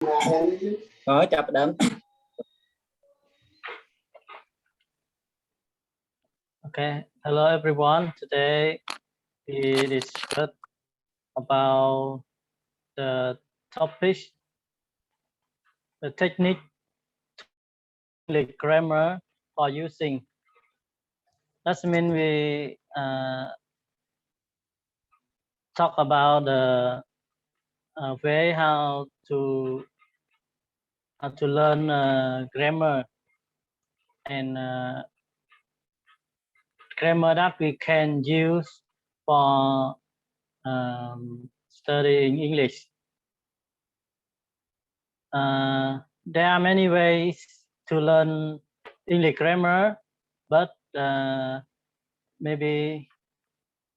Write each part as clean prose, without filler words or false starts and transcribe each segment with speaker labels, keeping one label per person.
Speaker 1: Rồi, chào đám.
Speaker 2: Okay, hello everyone. Today we discuss about the topic, the technique, the grammar for using. That means we talk about the way how to learn grammar and grammar that we can use for studying English. There are many ways to learn English grammar, but maybe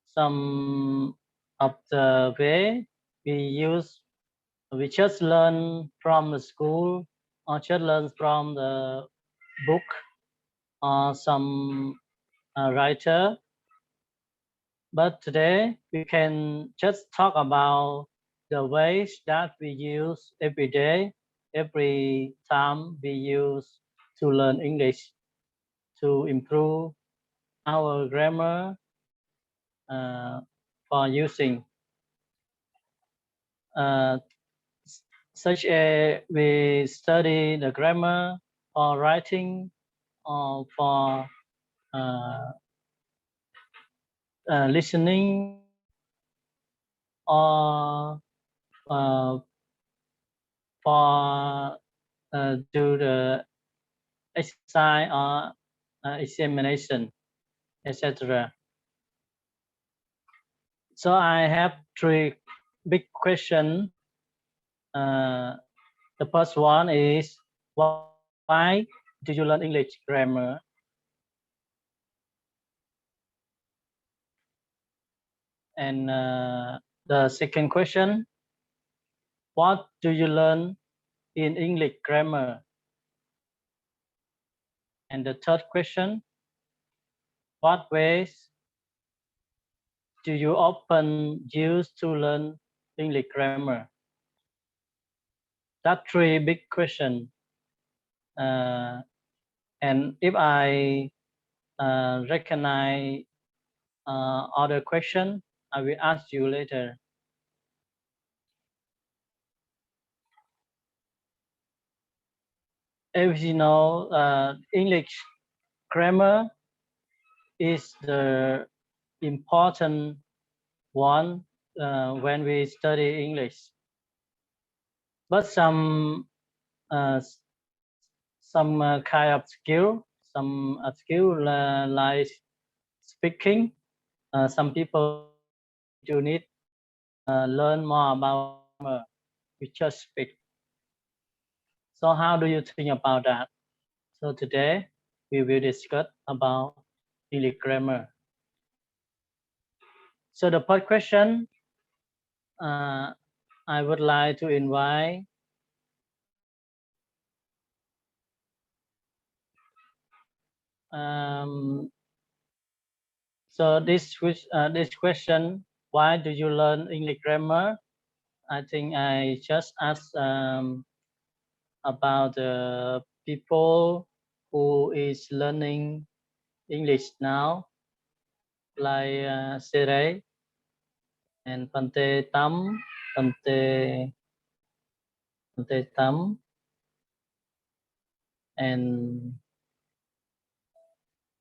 Speaker 2: some of the way we just learn from the school or just learn from the book or some writer. But today we can just talk about the ways that we use every day, every time we use to learn English, to improve our grammar for using. Such as we study the grammar for writing or for listening or for do the exercise or examination, etc. So I have three big questions. The first one is, why do you learn English grammar? And the second question, what do you learn in English grammar? And the third question, what ways do you often use to learn English grammar? That's three big questions. And if I recognize other question, I will ask you later. As you know, English grammar is the important one when we study English. But some kind of skill, some skill like speaking, some people do need learn more about grammar. We just speak. So how do you think about that? So today we will discuss about English grammar. So the first question, I would like to invite so this question, why do you learn English grammar? I think I just asked about the people who is learning English now, like Sere and Pante Tam, Pante Tam, and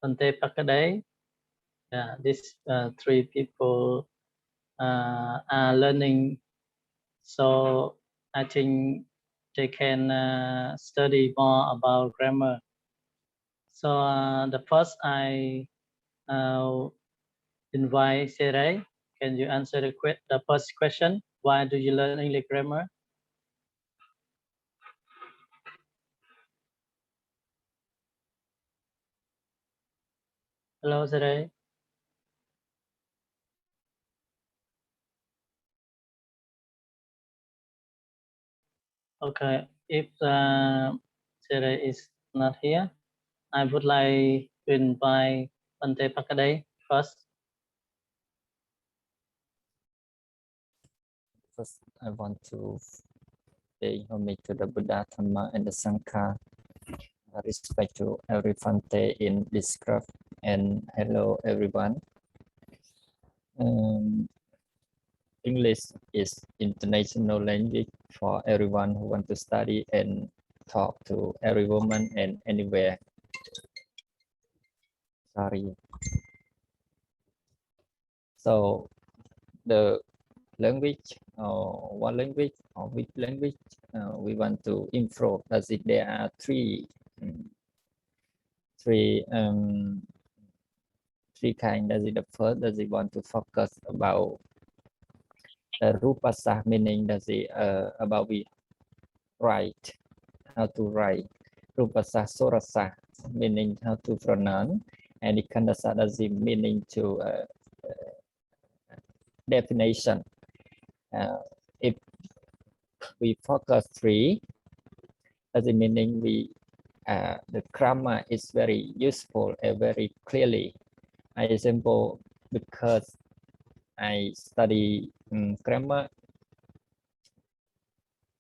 Speaker 2: Pante Pakade. Yeah, these three people are learning, so I think they can study more about grammar. So the first I invite Sere. Can you answer the first question? Why do you learn English grammar? Hello, Sere. Okay, if Sere is not here, I would like to invite Pante Pakade first.
Speaker 3: First, I want to
Speaker 1: pay homage to the Buddha, Dhamma, and the Sangha. Respect to Everyfante in this group, and hello everyone. English is international language for everyone who want to study and talk to every woman and anywhere. Sorry. So the language or one language or which language we want to improve. Does it? There are three kind. Does it? The first, does it want to focus about the rupasa, meaning does it about we write, how to write, rupasa sorasa, meaning how to pronounce, and ikandasa does it meaning to definition. If we focus three, does it meaning we the grammar is very useful and very clearly. I example because I study grammar.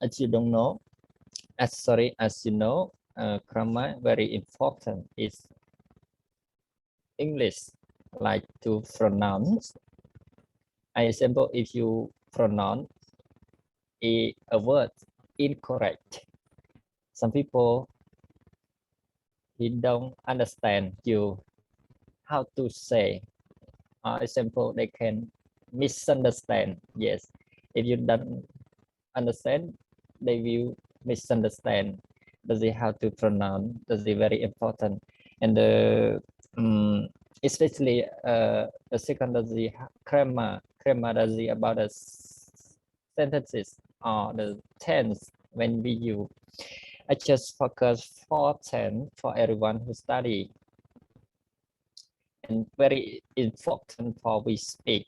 Speaker 1: As you don't know, as you know, grammar very important is English, like to pronounce. I example if you pronounce a word incorrect, some people he don't understand you how to say. Example, they can misunderstand. Yes, if you don't understand, they will misunderstand. Does it how to pronounce? Does it very important? And the especially the second does the grammar does it about the sentences or the tense when we use. I just focus 4 10 for everyone who study. And very important for we speak.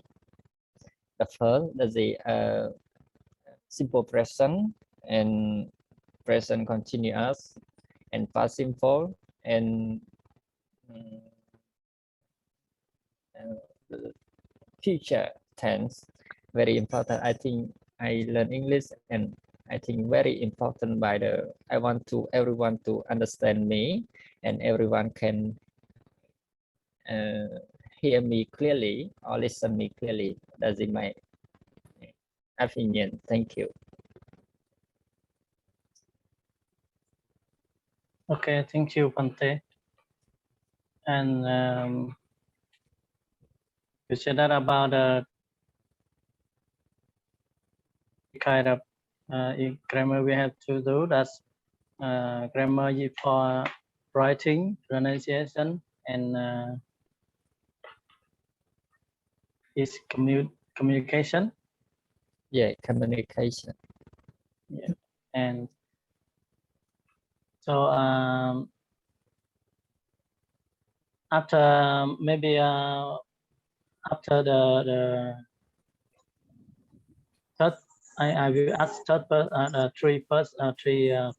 Speaker 1: The first is the simple present and present continuous and past simple and future tense. Very important. I think I learn English and I think very important by the I want to everyone to understand me and everyone can hear me clearly or listen me clearly. That's in my opinion. Thank you.
Speaker 2: Okay, thank you, Pante. And you said that about the kind of grammar we have to do. That's grammar for writing, pronunciation, and is communication.
Speaker 1: Yeah, communication.
Speaker 2: Yeah, and so after maybe after the third, I will ask three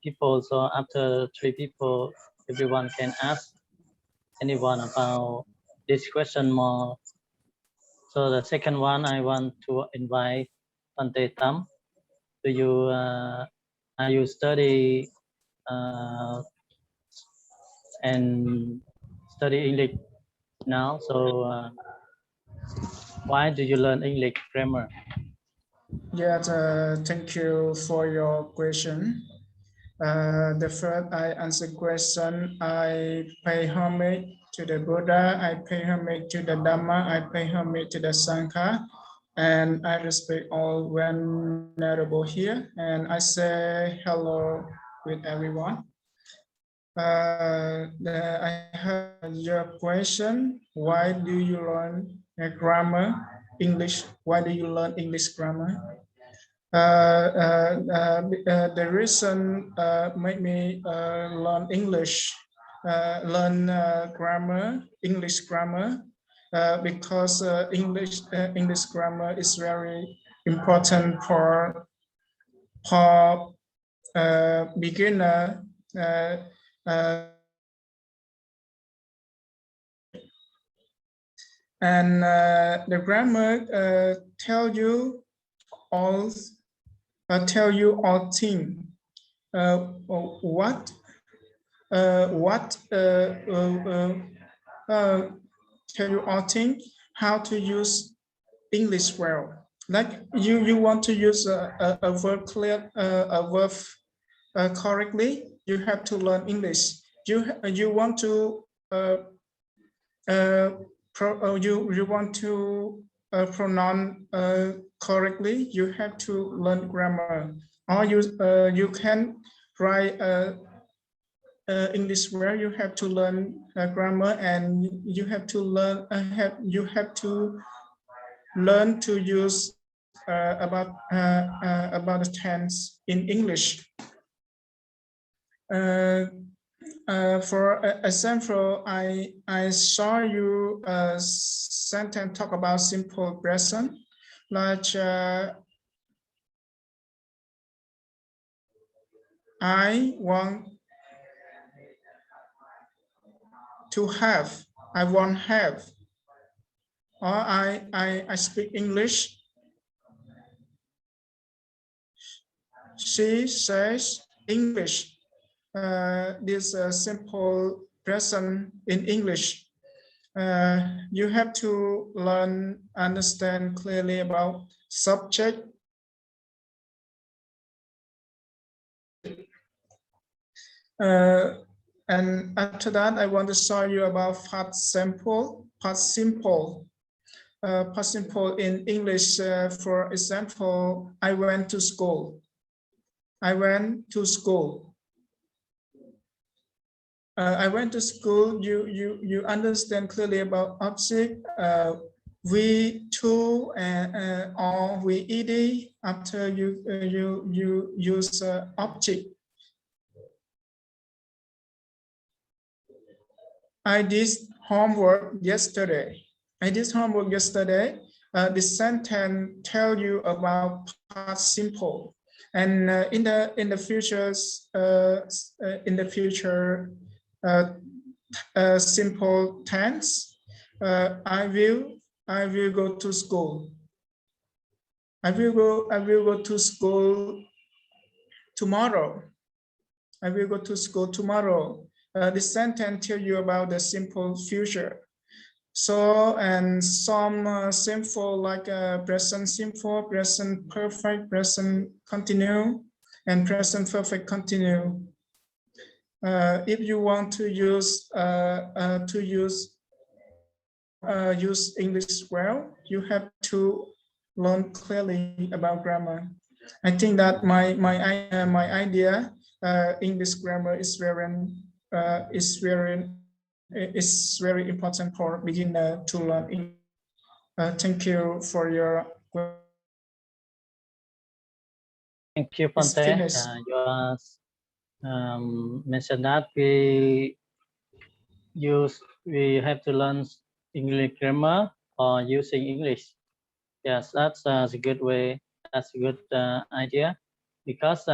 Speaker 2: people. So after 3 people, everyone can ask anyone about this question more. So the second one, I want to invite Pante Tam. Do you are you study and study English now? So why do you learn English grammar?
Speaker 3: Yes, thank you for your question. The first I answer question, I pay homage to the Buddha, I pay homage to the Dhamma, I pay homage to the Sangha, and I respect all venerable here, and I say hello with everyone. I have your question, why do you learn grammar, English? Why do you learn English grammar? The reason made me learn English, learn grammar, English grammar, because English grammar is very important for beginner. And the grammar tell you all tell you or think. What tell you or think how to use English well. Like you want to use a verb correctly, you have to learn English. You want to you want to pronounce correctly, you have to learn grammar. Or you can write English where you have to learn grammar, and you have to learn to use about the tense in English. For example, I saw you a sentence talk about simple present, like I want to have, I want have, or I speak English. She says English. This simple present in English. You have to learn, understand clearly about subject. And after that, I want to show you about past simple. Past simple in English. For example, I went to school. I went to school. I went to school. You understand clearly about object. We to or we ed after you use object. I did homework yesterday. I did homework yesterday. The sentence tell you about past simple, and in the future simple tense, I will go to school. I will go to school tomorrow. I will go to school tomorrow. The sentence tell you about the simple future. So, and some simple like present simple, present perfect, present continue, and present perfect continue. If you want to use use English well, you have to learn clearly about grammar. I think that my idea English grammar is very important for beginner to learn. Thank you for your question.
Speaker 2: Thank you,
Speaker 3: It's
Speaker 2: Pante.
Speaker 3: finished.
Speaker 2: You mentioned that we have to learn English grammar or using English. Yes, that's a good way. That's a good idea, because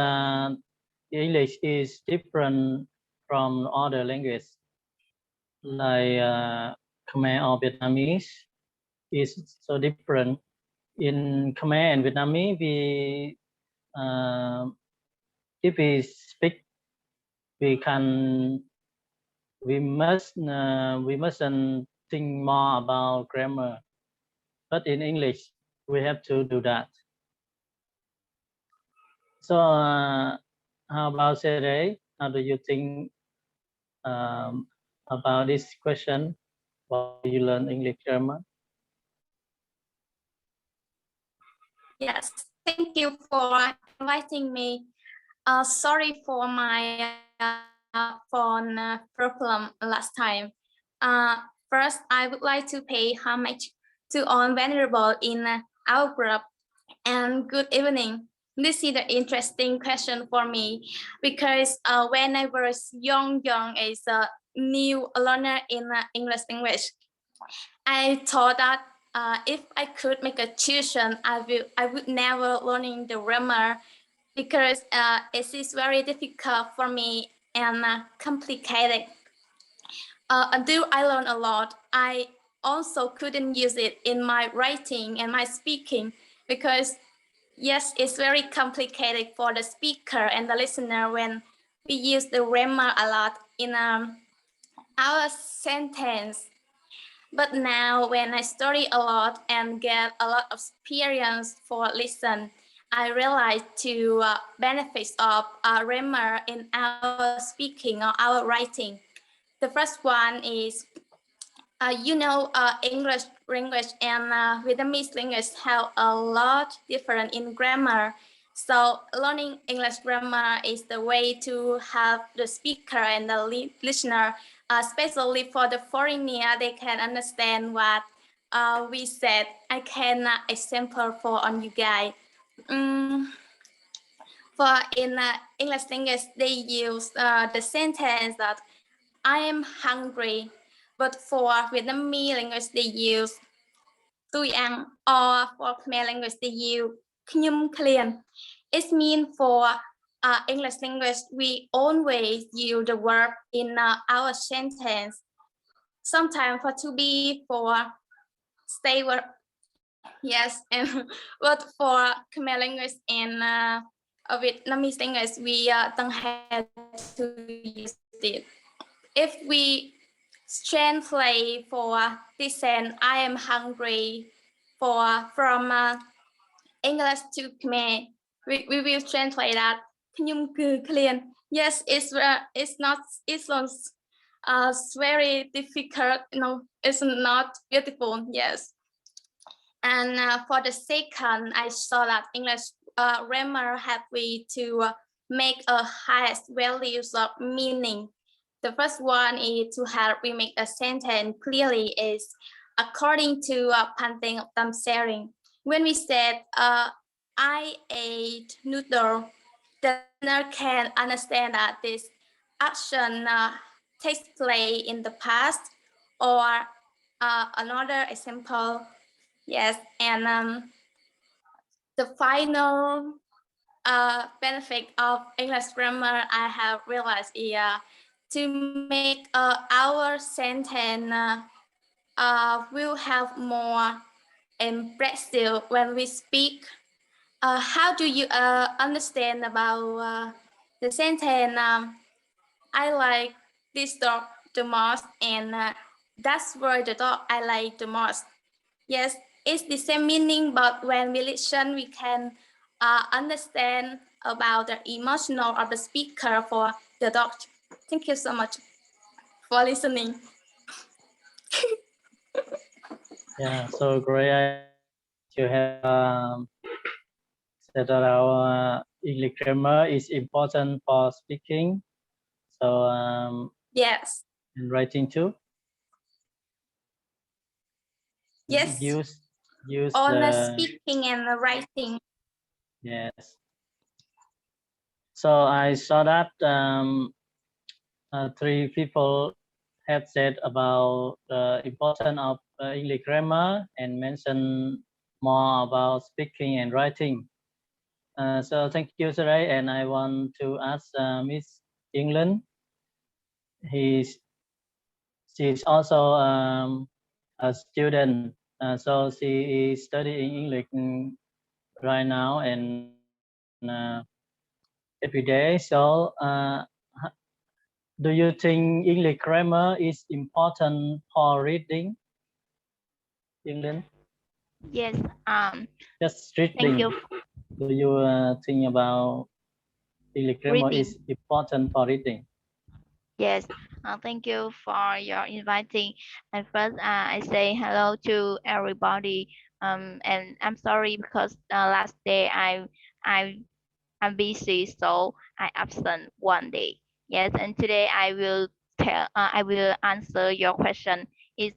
Speaker 2: English is different from other language, like Khmer or Vietnamese is so different. In Khmer and Vietnamese, if we speak, we mustn't think more about grammar. But in English, we have to do that. So how about Sere? How do you think about this question? Why you learn English grammar?
Speaker 4: Yes, thank you for inviting me. Sorry for my phone problem last time. First, I would like to pay homage to all vulnerable in our group, and good evening. This is an interesting question for me because when I was young as a new learner in English language, I thought that if I could make a tuition, I would never learning the grammar because it is very difficult for me and complicated. Although I learned a lot, I also couldn't use it in my writing and my speaking because yes, it's very complicated for the speaker and the listener when we use the grammar a lot in our sentence. But now when I study a lot and get a lot of experience for listen, I realize two benefits of grammar in our speaking or our writing. The first one is English language and Vietnamese language have a lot different in grammar. So learning English grammar is the way to have the speaker and the listener, especially for the foreigner, they can understand what we said. I can example for on you guys. For in English language, they use the sentence that I am hungry. But for Vietnamese language, they use tôi ăn, or for Khmer language, they use khnyum klien. It means for English language, we always use the verb in our sentence. Sometimes for to be, for stay verb, yes, and but for Khmer language and Vietnamese language, we don't have to use it. If we translate for descent, I am hungry for from English to Khmer, we will translate that. Yes, it's not, it's very difficult. No, it's not beautiful. Yes. And for the second, I saw that English grammar have way to make a highest values of meaning. The first one is to help we make a sentence clearly is according to Panting of Tam sharing. When we said I ate noodle, the listener can understand that this action takes place in the past, or another example. Yes, and the final benefit of English grammar I have realized is to make our sentence will have more impressive when we speak. How do you understand about the sentence? I like this dog the most, and that's where the dog I like the most. Yes, it's the same meaning, but when we listen, we can understand about the emotional of the speaker for the dog. Thank you so much for listening.
Speaker 2: Yeah, so great to have said that our English grammar is important for speaking. So
Speaker 4: Yes.
Speaker 2: and writing too.
Speaker 4: Yes.
Speaker 2: Use
Speaker 4: On the
Speaker 2: the
Speaker 4: speaking and the writing.
Speaker 2: yes. So I saw that three people have said about the importance of English grammar and mentioned more about speaking and writing. So thank you, Sarai, and I want to ask Miss England. She's also a student, so she is studying English right now and every day. So do you think English grammar is important for reading, England?
Speaker 5: Yes.
Speaker 2: Just
Speaker 5: Thank
Speaker 2: reading.
Speaker 5: you.
Speaker 2: Do you think about English grammar
Speaker 5: Reading.
Speaker 2: is important for reading?
Speaker 5: Yes. Thank you for your inviting. And first, I say hello to everybody. And I'm sorry because last day I'm busy, so I absent one day. Yes, and today I will answer your question. Is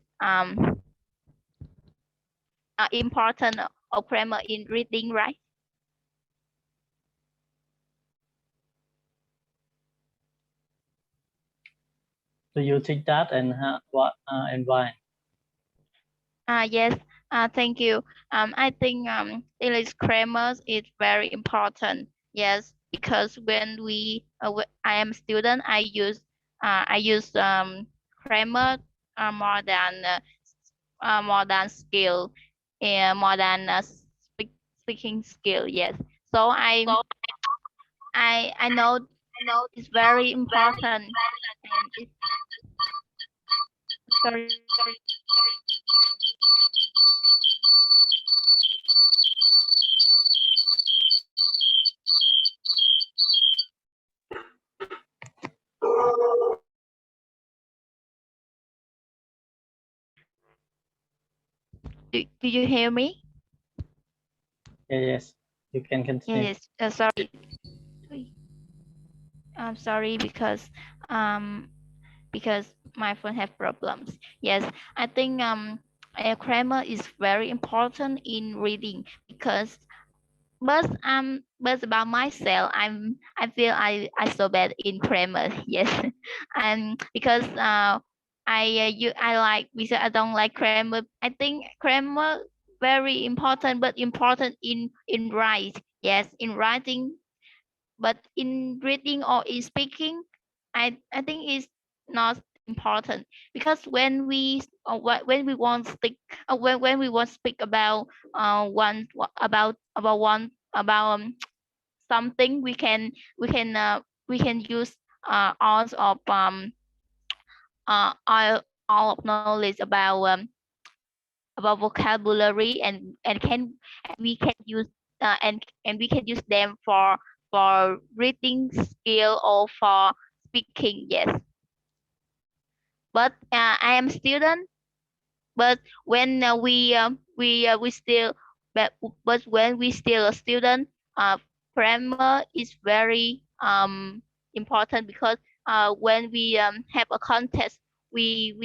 Speaker 5: important of grammar in reading, right?
Speaker 2: Do you think that, and what and why?
Speaker 5: Yes. Thank you. I think English grammar is very important. Yes, because when I am student, I use grammar more than skill and more than speaking skill. Yes. So I know it's very important, and it's sorry. Do you hear me?
Speaker 2: Yes, you can continue.
Speaker 5: Yes. Sorry. I'm sorry because my phone have problems. Yes, I think grammar is very important in reading because but about myself, I feel I so bad in grammar. Yes, and because I like because I don't like grammar. I think grammar very important, but important in write. Yes, in writing, but in reading or in speaking, I think it's not important because when we want to speak when we want to speak about one about one about something we can use uh all of knowledge about vocabulary and we can use and we can use them for reading skill or for speaking. Yes, but I am student. But when we still but when we still a student, grammar is very important because when we have a contest, we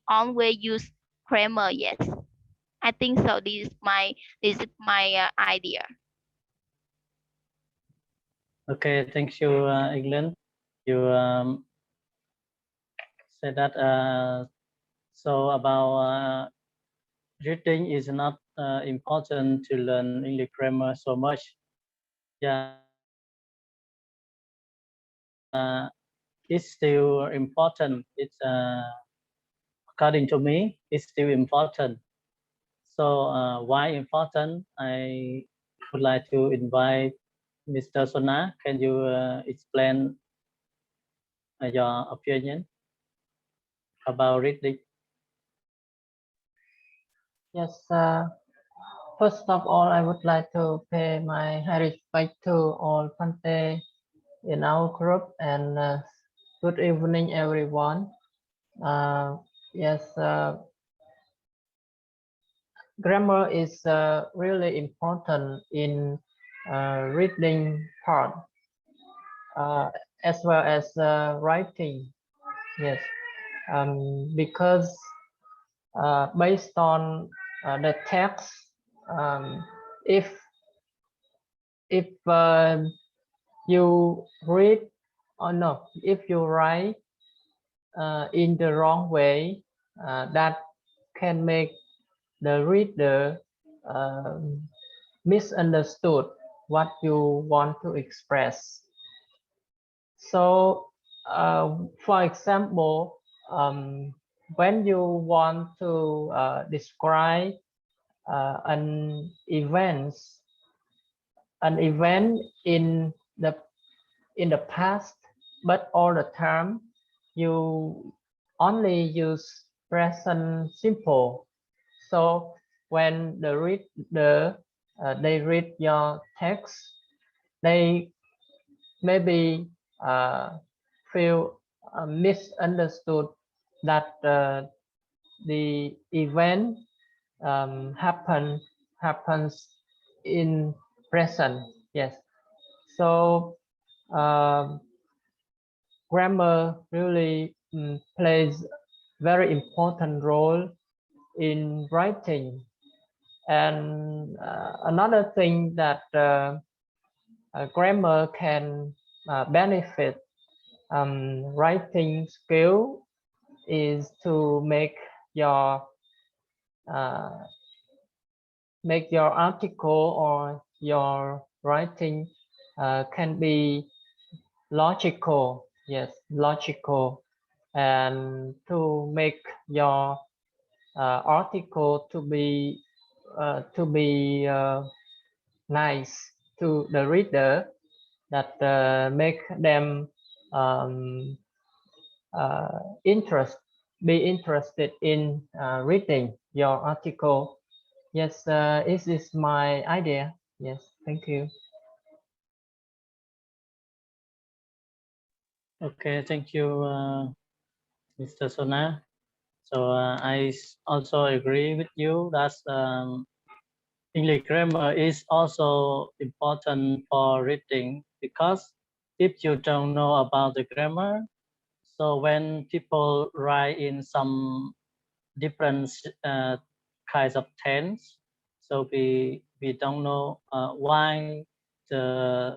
Speaker 5: always use grammar. Yes, I think so. This is my idea.
Speaker 2: Okay, thank you, England. You said that so about reading is not important to learn English grammar so much. Yeah, it's still important. It's according to me, it's still important. So why important? I would like to invite Mr. Sona. Can you explain your opinion about reading?
Speaker 6: Yes, first of all, I would like to pay my high respect to all Pante in our group and good evening, everyone. Yes, grammar is really important in reading part as well as writing. Yes, because based on the text, if you read or no, if you write in the wrong way, that can make the reader misunderstood what you want to express. So, for example, when you want to describe an event in the past, but all the time you only use present simple. So when the reader they read your text, they maybe feel misunderstood that the event happens in present. Yes, so grammar really plays very important role in writing. And another thing that grammar can benefit writing skill is to make your article or your writing can be logical. Yes, logical, and to make your article to be nice to the reader, that make them um, be interested in reading your article. Yes, this is my idea. Yes, thank you.
Speaker 2: Okay, thank you, Mr. Sona. So also agree with you that English grammar is also important for reading, because if you don't know about the grammar, so when people write in some different kinds of tense, so we don't know why the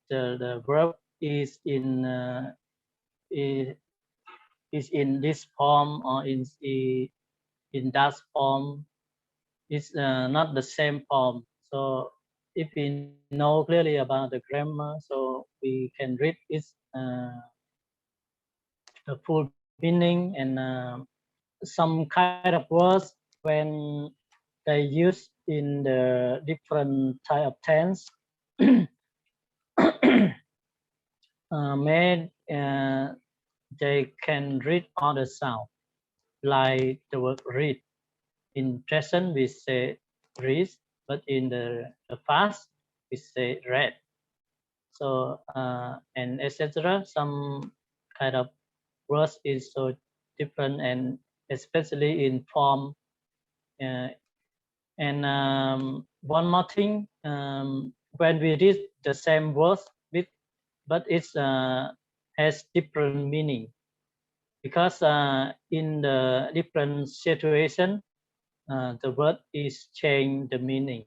Speaker 2: the verb is is in this form or in that form. It's not the same form. So if we know clearly about the grammar, so we can read its the full meaning, and some kind of words when they use in the different type of tense made they can read other sound, like the word read. In present we say read, but in the past we say read. So and etc. Some kind of words is so different, and especially in form. And one more thing, when we read the same words with, but it's has different meaning, because in the different situation the word is change the meaning.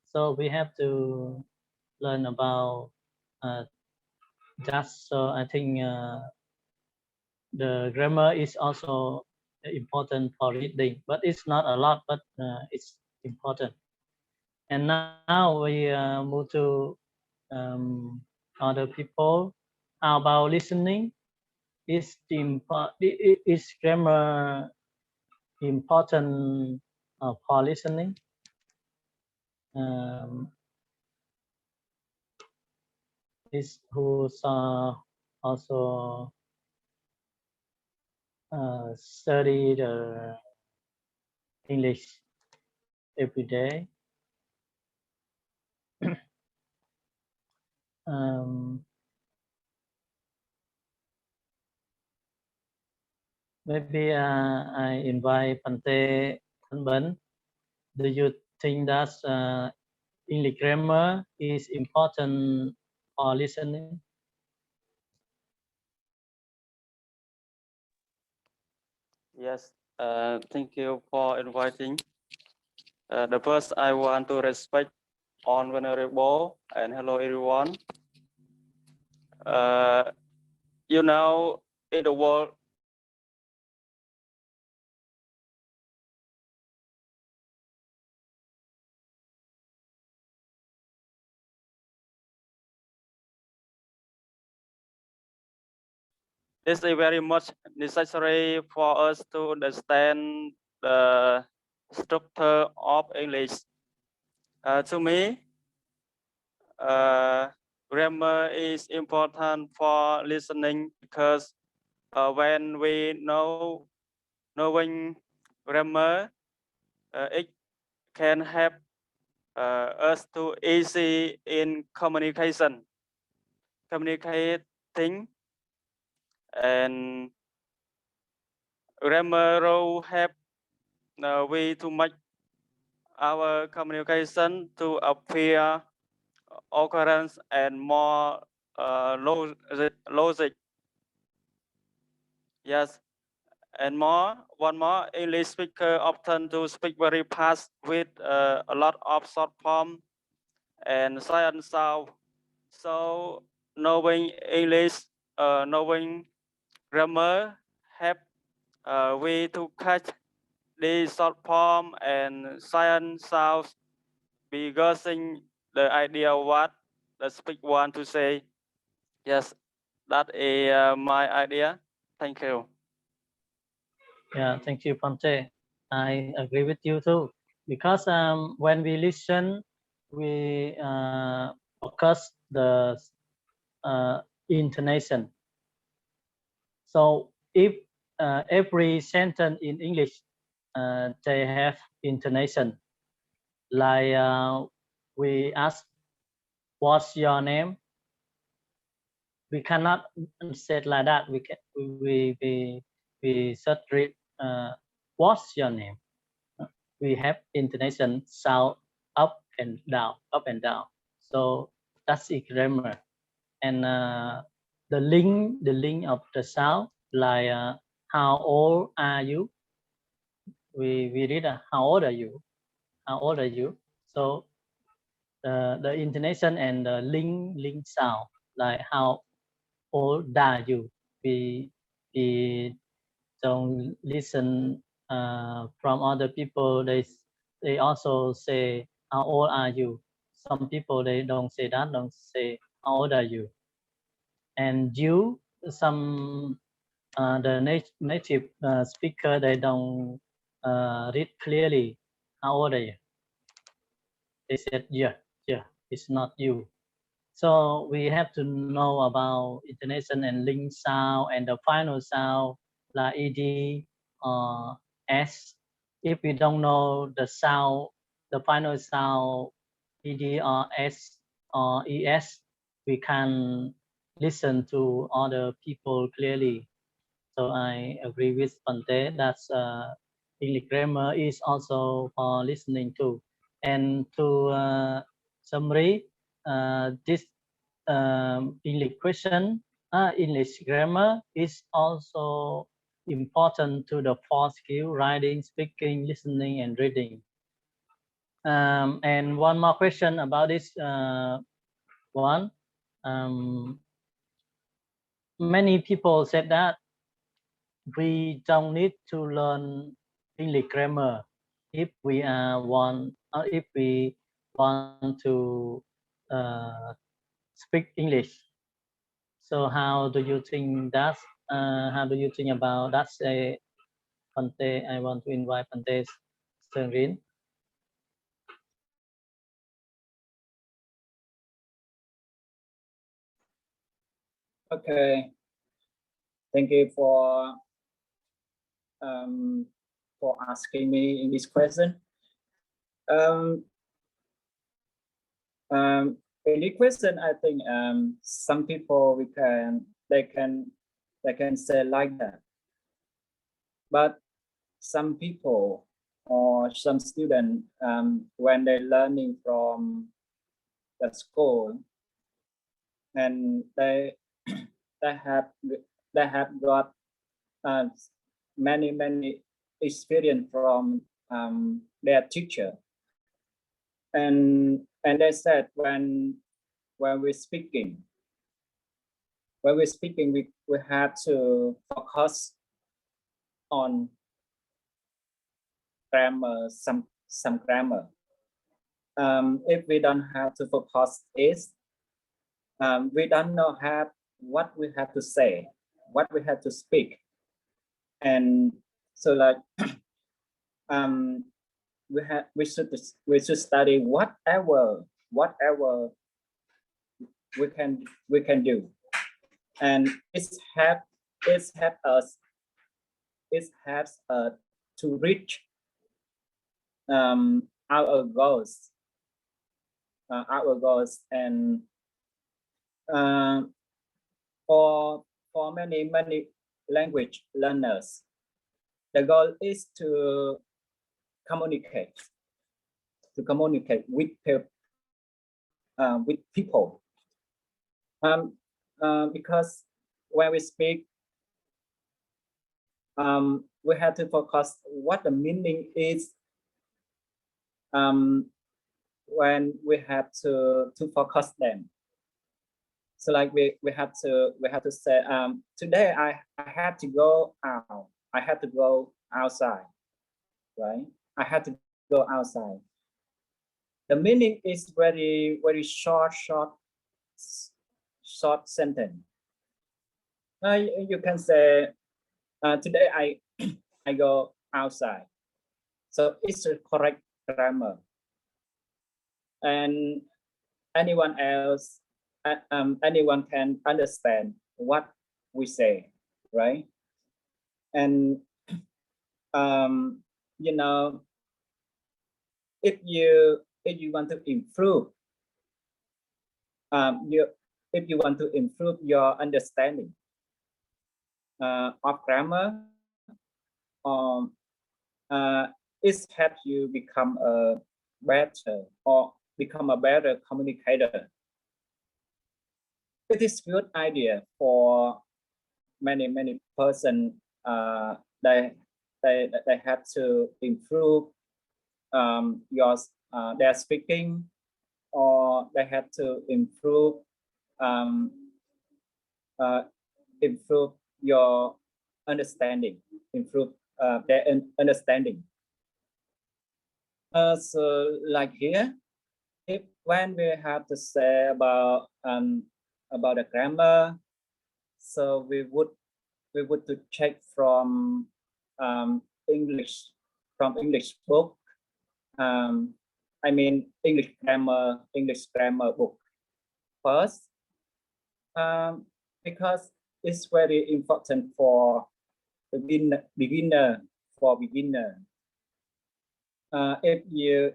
Speaker 2: So we have to learn about that. So I think the grammar is also important for reading, but it's not a lot, but it's important. And now we move to other people. How about listening? Is grammar important for listening? Is who's also study the English every day. Maybe I invite Pante Kanban. Do you think that English grammar is important for listening?
Speaker 7: Yes, thank you for inviting. The first, I want to respect on Venerable and hello everyone. You know, in the world, it's very much necessary for us to understand the structure of English. To me, grammar is important for listening, because when we knowing grammar, it can help us to easy in communicating, and grammar will help we to make our communication to appear occurrence and more logic. Yes, and one more, English speaker often do speak very fast with a lot of short form and silent sound. So knowing English, knowing grammar help we to catch the short form and silent sounds, because the idea what the speaker want to say. Yes, that is my idea. Thank you.
Speaker 2: Yeah, thank you, Pante. I agree with you too, because when we listen, we focus the intonation. So if every sentence in English they have intonation, like we ask, "What's your name?" We cannot say it like that. We should read, "What's your name?" We have intonation sound up and down, up and down. So that's a grammar. And the link of the sound, like how old are you? We read how old are you? How old are you? So the intonation and the link sound, like how old are you? We don't listen from other people. They also say how old are you? Some people they don't say that, don't say how old are you? And you, some the native speaker, they don't read clearly how old are you? They said yeah, it's not you. So we have to know about intonation and link sound and the final sound like ed or s. If we don't know the sound, the final sound ed or s or es, we can listen to other people clearly. So I agree with Pante that English grammar is also for listening to. And to summary, this English question, English grammar is also important to the 4 skill: writing, speaking, listening, and reading. And one more question about this one. Many people said that we don't need to learn English grammar if we if we want to speak English. So how do you think that? How do you think about that? Say, Pante, I want to invite Pante Sengrin.
Speaker 1: Okay. Thank you for asking me in this question. In this question, I think some people they can say like that, but some people or some students when they're learning from the school and they have got many experience from their teacher, and they said when we're speaking we have to focus on grammar, some grammar. If we don't have to focus is we don't know what we have to say, what we have to speak, and so like we should study whatever we can do, and it helps us to reach our goals and for many language learners, the goal is to communicate with people, because when we speak we have to focus what the meaning is when we have to focus them. So like we have to say today I had to go out. I had to go outside, right? I had to go outside. The meaning is very short sentence. You can say today I go outside. So it's a correct grammar. and anyone else, anyone can understand what we say, right? And you know, if you want to improve, if you want to improve your understanding of grammar, it helps you become a better communicator. It is good idea for many person. They have to improve their speaking, or they have to improve improve your understanding, improve their understanding. So like here, if when we have to say about the grammar, so we would to check from English book. I mean English grammar book first, because it's very important for the beginner. If you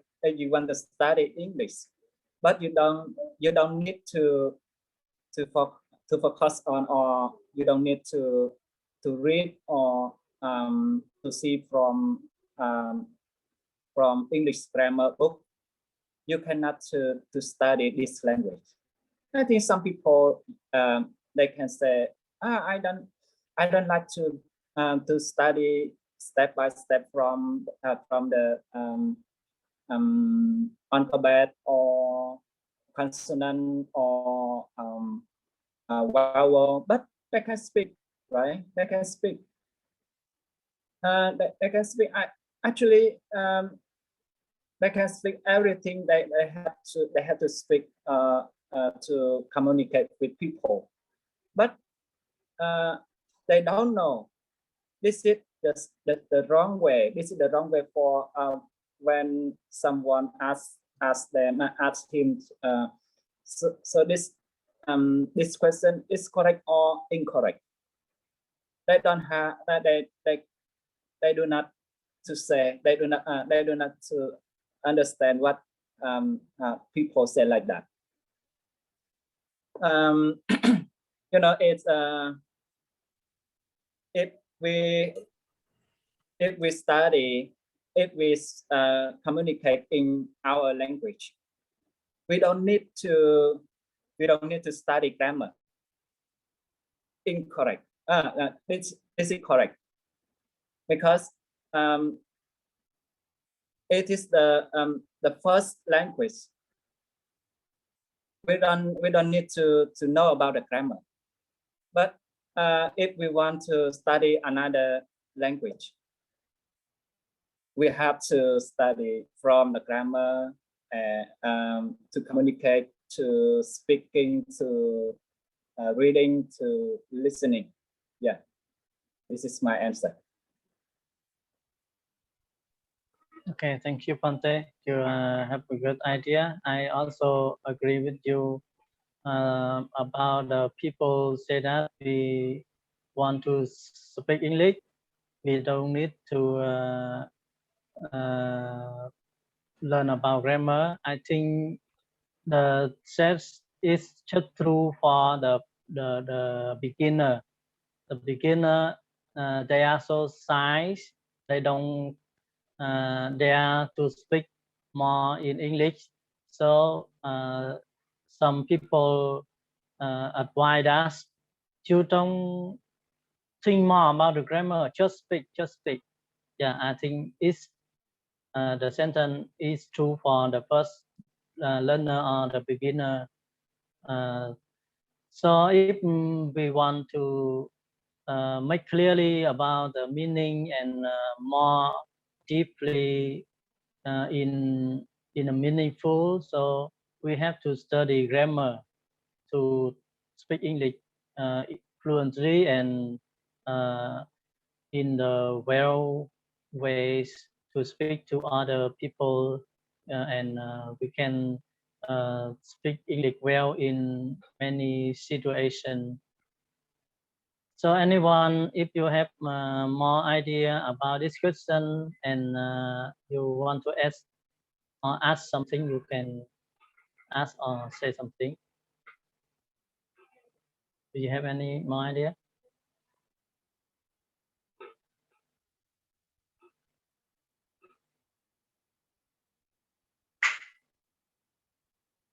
Speaker 1: want to study English, but you don't need to focus on, or you don't need to read or to see from English grammar book. You cannot to study this language. I think some people they can say, I don't like to study step by step from the alphabet or consonant or vowel, but they can speak, right? They can speak. They can speak. Actually, they can speak everything. They have to speak to communicate with people, but they don't know. This is the wrong way. This is the wrong way for when someone asks him. So this question is correct or incorrect. They don't have they do not to say, they do not to understand what people say like that. You know, it's if we study, if we communicate in our language, we don't need to study grammar. Incorrect. This is correct, because it is the first language. We don't need to know about the grammar. But if we want to study another language, we have to study from the grammar to communicate, to speaking, to reading, to listening. Yeah, this is my answer.
Speaker 2: Okay, thank you, Pante. You have a good idea. I also agree with you about the people say that we want to speak English. We don't need to learn about grammar. I think the sense is just true for the beginner. The beginner, they are so shy. They don't dare to speak more in English. So some people advise us, you don't think more about the grammar, just speak. Yeah, I think it's the sentence is true for the first learner or the beginner. So if we want to make clearly about the meaning and more deeply in a meaningful, so we have to study grammar to speak English fluently and in the well ways to speak to other people, and we can speak English well in many situations. So anyone, if you have more idea about this question and you want to ask something, you can ask or say something. Do you have any more idea?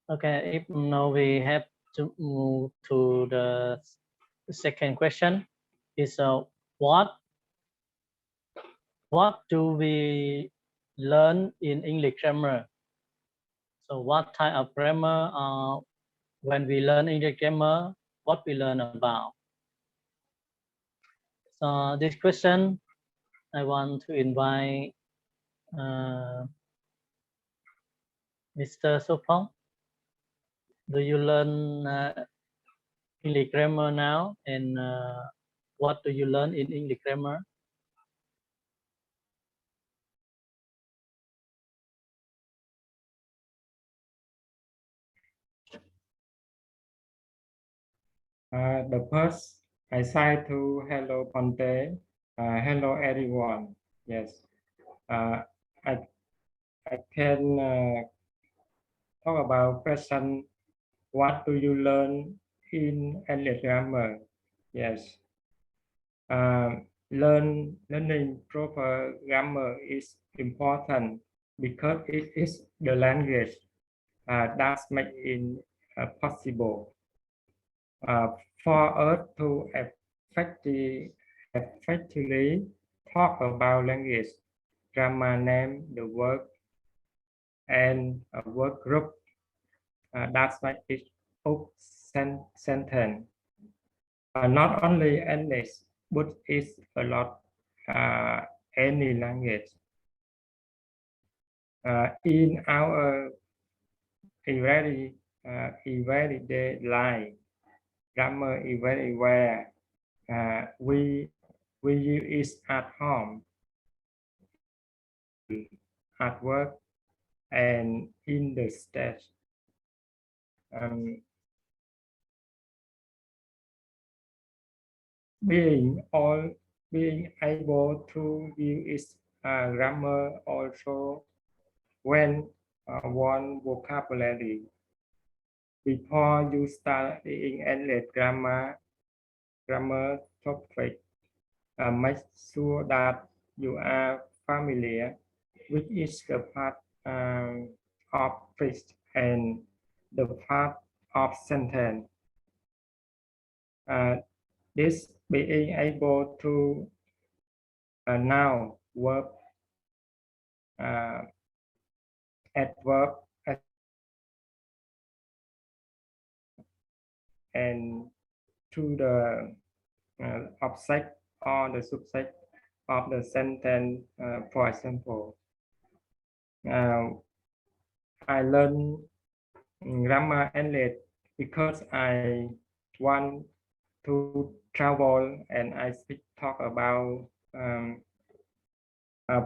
Speaker 2: Okay, if no, we have to move to the second question. Is what do we learn in English grammar? So what type of grammar when we learn English grammar, what we learn about? So this question, I want to invite Mr. Sopong. Do you learn English grammar now? And what do you learn in English grammar?
Speaker 8: The first, I say to hello Ponte, hello everyone. Yes, I can talk about question. What do you learn in English grammar? Yes, learning proper grammar is important because it is the language that makes it possible. For us to effectively talk about language, grammar name, the word, and a word group. That's why it's up sentence. Not only English, but it's a lot any language. In our everyday life, grammar is very rare. We use it at home, at work, and in the stage. Being able to use grammar also when one vocabulary. Before you start studying English grammar topic, make sure that you are familiar with each the part of phrase and the part of sentence. This being able to noun, verb, adverb, and to the object or the subject of the sentence. For example, I learned grammar English because I want to travel and I talk about a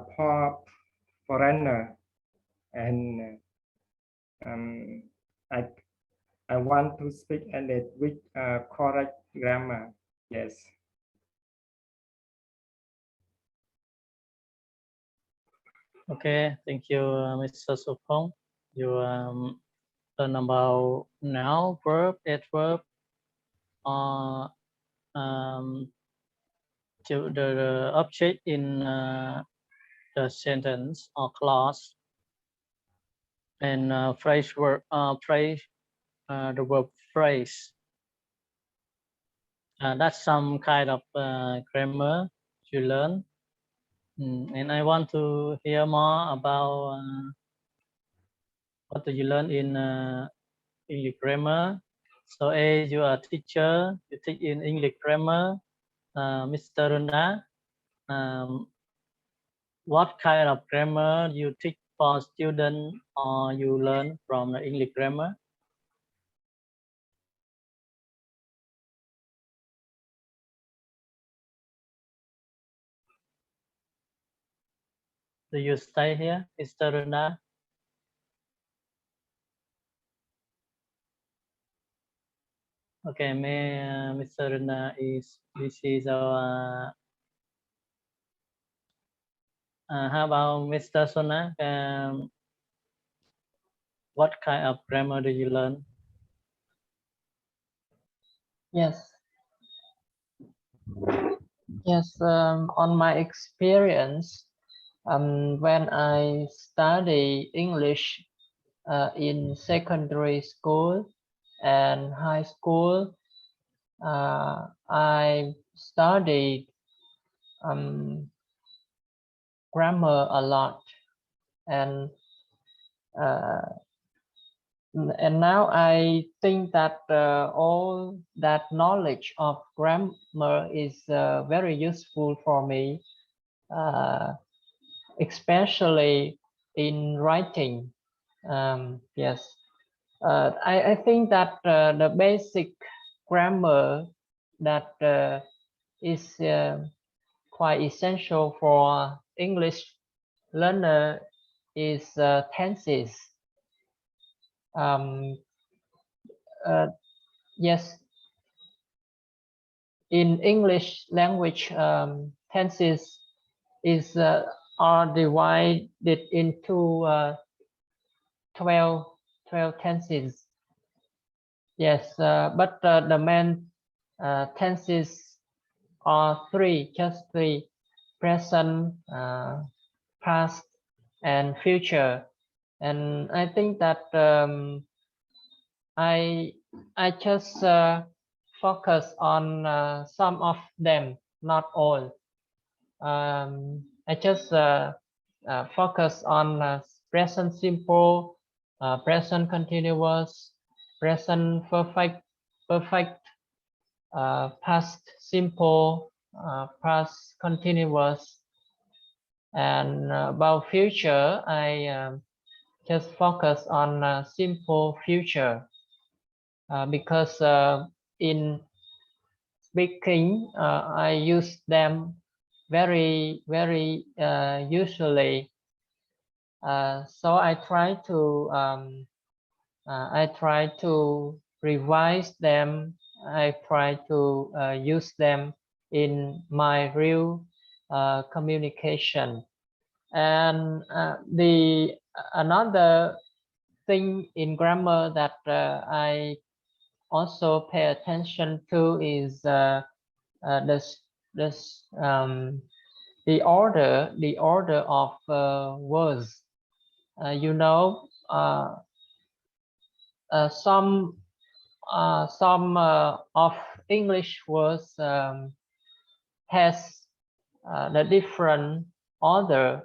Speaker 8: foreigner, and I want to speak English with correct grammar. Yes.
Speaker 2: Okay, thank you, Mr. Sopong. You learn about noun, verb, adverb, to the object in the sentence or clause, and phrase word the verb phrase. That's some kind of grammar you learn. And I want to hear more about what do you learn in English grammar. So you are a teacher, you teach in English grammar. Mr. Runa, what kind of grammar you teach for students or you learn from the English grammar? Do you stay here, Mr. Runa? Okay, Mr. Rena is busy, so how about Mr. Sona? What kind of grammar do you learn?
Speaker 6: Yes. Yes, on my experience, when I study English in secondary school and high school, I studied grammar a lot, and now I think that all that knowledge of grammar is very useful for me, especially in writing. Yes, I think that the basic grammar that is quite essential for English learner is tenses. Yes, in English language, tenses are divided into 12 tenses. Yes, but the main tenses are just three: present, past, and future. And I think that I just focus on some of them, not all. I just focus on present simple, present continuous, present perfect, past simple, past continuous, and about future, I just focus on simple future because in speaking, I use them very usually. So I try to revise them. I try to use them in my real communication. And another thing in grammar that I also pay attention to is the order of words. You know, some of English words has the different order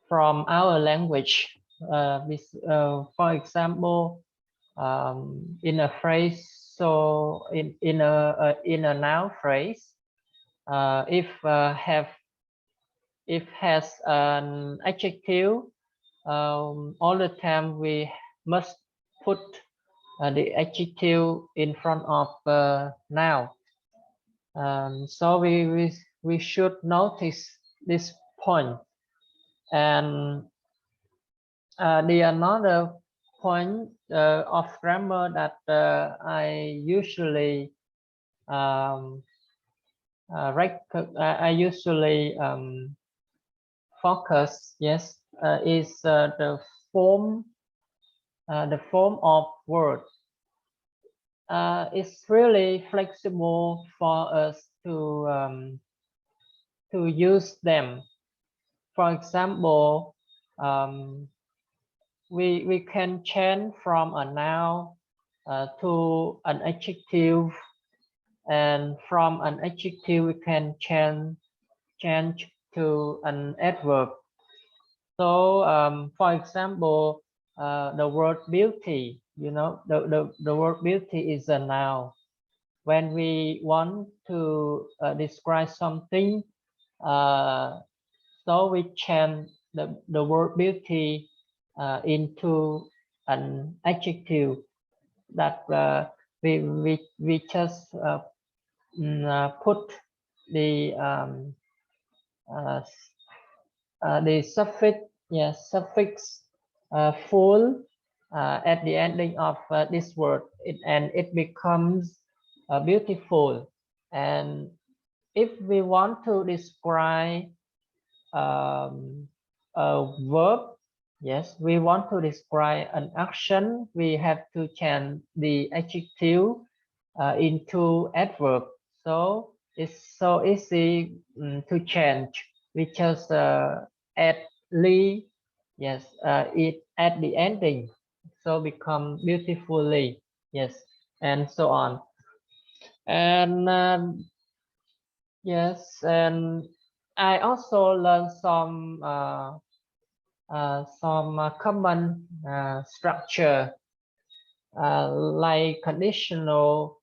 Speaker 6: from our language. For example, in a phrase, so in a noun phrase, if has an adjective, all the time we must put the adjective in front of noun. So we should notice this point. And the another point of grammar that I usually focus, yes, is the form of word. It's really flexible for us to use them. For example, we can change from a noun to an adjective, and from an adjective we can change to an adverb. So for example, the word beauty, you know, the word beauty is a noun. When we want to describe something, so we change the word beauty into an adjective that we just put the suffix, yes, suffix full at the ending of this word, and it becomes beautiful. And if we want to describe a verb, yes, we want to describe an action, we have to change the adjective into adverb. So it's so easy to change. We just add ly, yes, it at the ending, so become beautifully, yes, and so on. And yes, and I also learned some common structure like conditional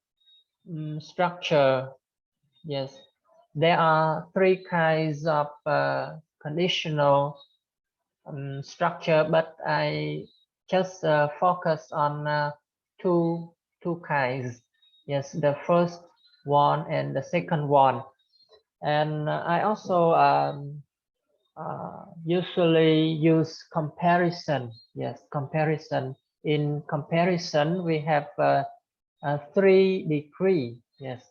Speaker 6: structure. Yes, there are three kinds of conditional structure, but I just focus on two kinds. Yes, the first one and the second one. And I also usually use comparison. Yes, comparison. In comparison, we have 3 degree. Yes,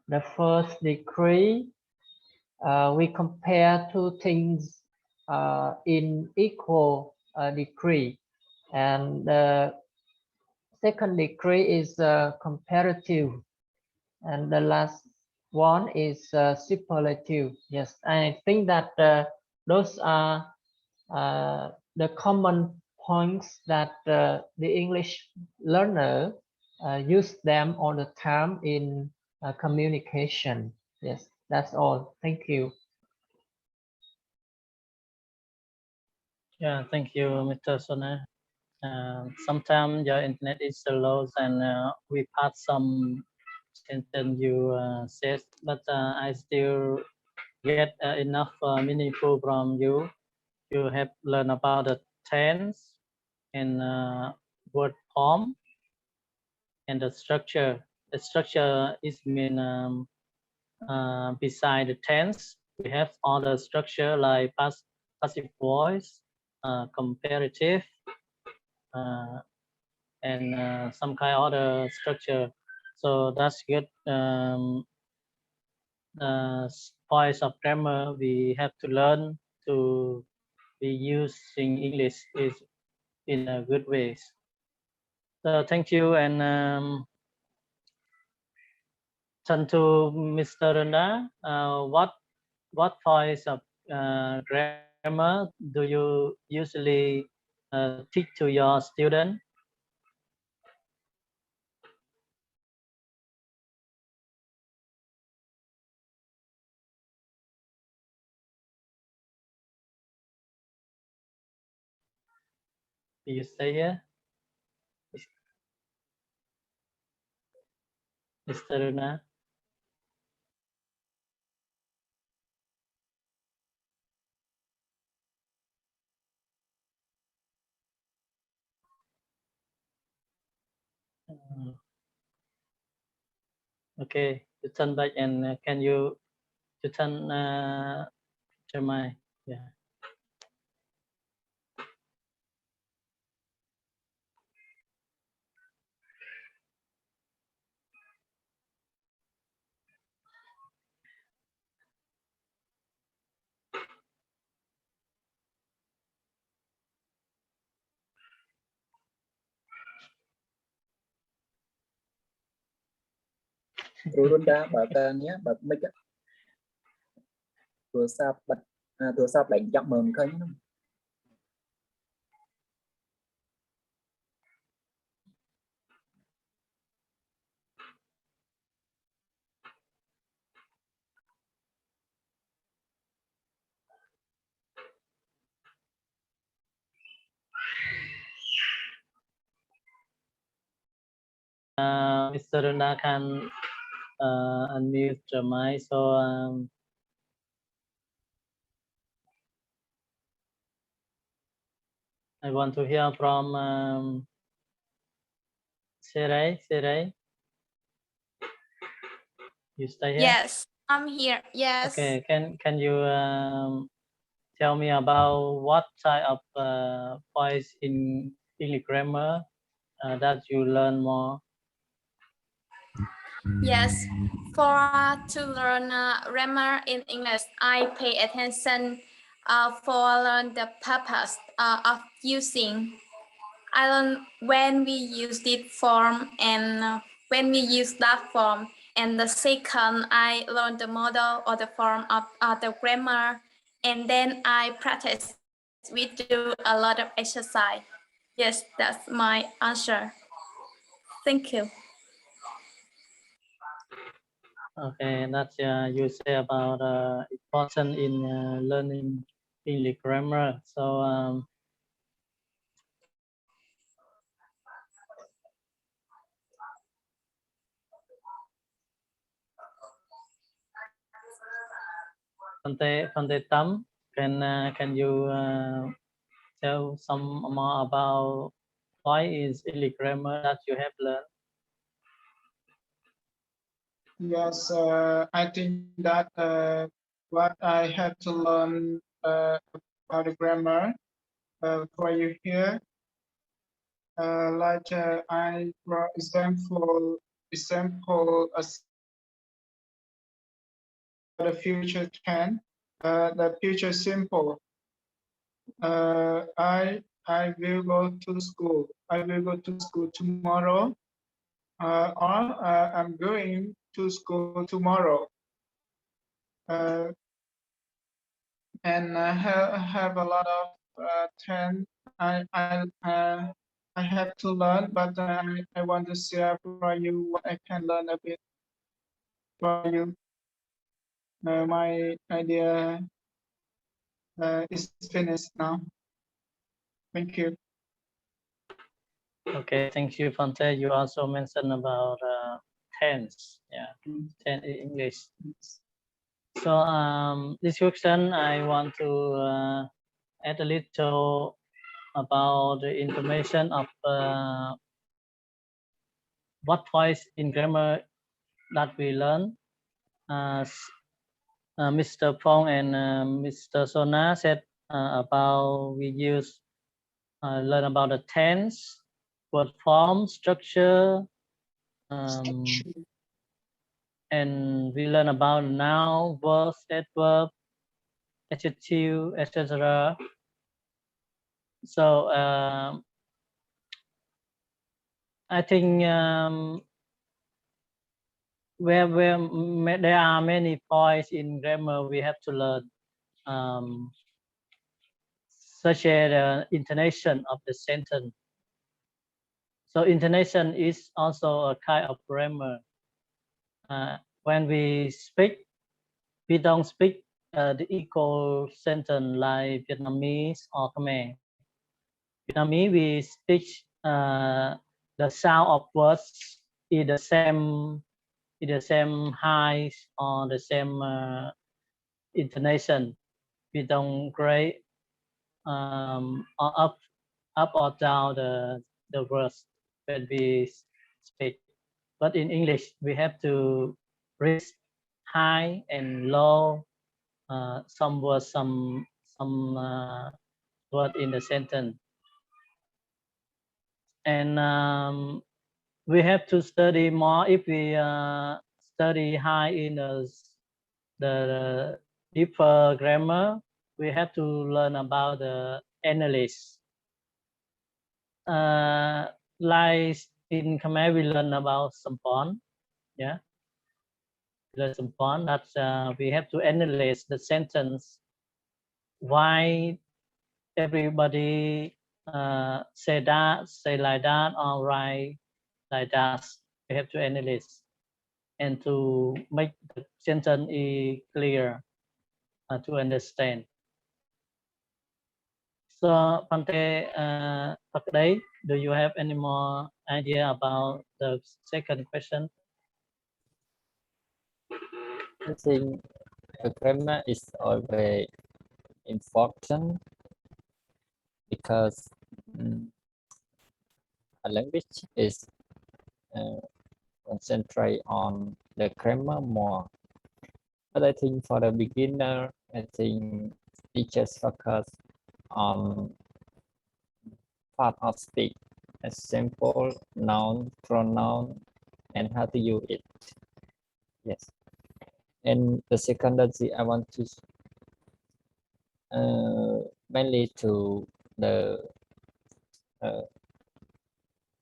Speaker 6: the first degree, we compare two things in equal degree, and the second degree is comparative, and the last one is superlative. Yes, I think that those are the common points that the English learner use them all the time in communication. Yes, that's all. Thank you.
Speaker 2: Yeah, thank you, Mr. Sona. Sometimes your internet is slow and we pass some sentence you said, but I still get enough meaningful from you. You have learned about the tense and word form and the structure. The structure is mean beside the tense. We have all the structure like passive voice, comparative, and some kind of other structure. So that's good. Points of grammar we have to learn to be using English is in a good ways. So thank you, and turn to Mr. Rana. What points of grammar do you usually teach to your student? Do you stay here, Mr. Rana? Okay, you turn back, and can you turn to my, yeah.
Speaker 9: Runda bật bật mic á. Vừa sao bạn giọng mồm khơi nhé.
Speaker 2: Mr. Rana can unmute the mic, so I want to hear from Seray. You stay here?
Speaker 4: Yes, I'm here. Yes.
Speaker 2: Okay, can you tell me about what type of voice in English grammar that you learn more?
Speaker 4: Yes, to learn grammar in English, I pay attention for learn the purpose of using. I learn when we use this form and when we use that form. And the second, I learn the model or the form of the grammar. And then I practice. We do a lot of exercise. Yes, that's my answer. Thank you.
Speaker 2: Okay, that's you say about important in learning English grammar. So Phante Tam, can you tell some more about why is English grammar that you have learned?
Speaker 3: Yes, I think that what I had to learn about the grammar for you here, I, for example, as the future tense, the future simple. I will go to school. I will go to school tomorrow, or I'm going to school tomorrow. And I have a lot of tense I have to learn, but I want to share for you what I can learn a bit for you. My idea is finished now. Thank you.
Speaker 2: Okay, thank you, Phante. You also mentioned about tense, yeah, tense in English. So this question I want to add a little about the information of what points in grammar that we learn. Mr. Pong and Mr. Sona said about we learn about the tense, word form, structure, and we learn about noun, verbs, adverb, adjective, etc. So I think where there are many points in grammar we have to learn, such as the intonation of the sentence. So intonation is also a kind of grammar. When we speak, we don't speak the equal sentence like Vietnamese or Khmer. Vietnamese, we speak the sound of words is the same high or the same intonation. We don't grade or up or down the words when we speak. But in English, we have to raise high and low some words, some word in the sentence. And we have to study more. If we study high in the deeper grammar, we have to learn about the analysis. Like in Khmer, we learn about Sampon, yeah. Learn Sampon, that we have to analyze the sentence. Why everybody say that, say like that, or write like that? We have to analyze and to make the sentence clear to understand. So, Phante Pakday, do you have any more idea about the second question?
Speaker 1: I think the grammar is always important because a language is concentrate on the grammar more. But I think for the beginner, I think teachers focus on part of speech, example, noun, pronoun, and how to use it. Yes. And the second that I want to mainly to the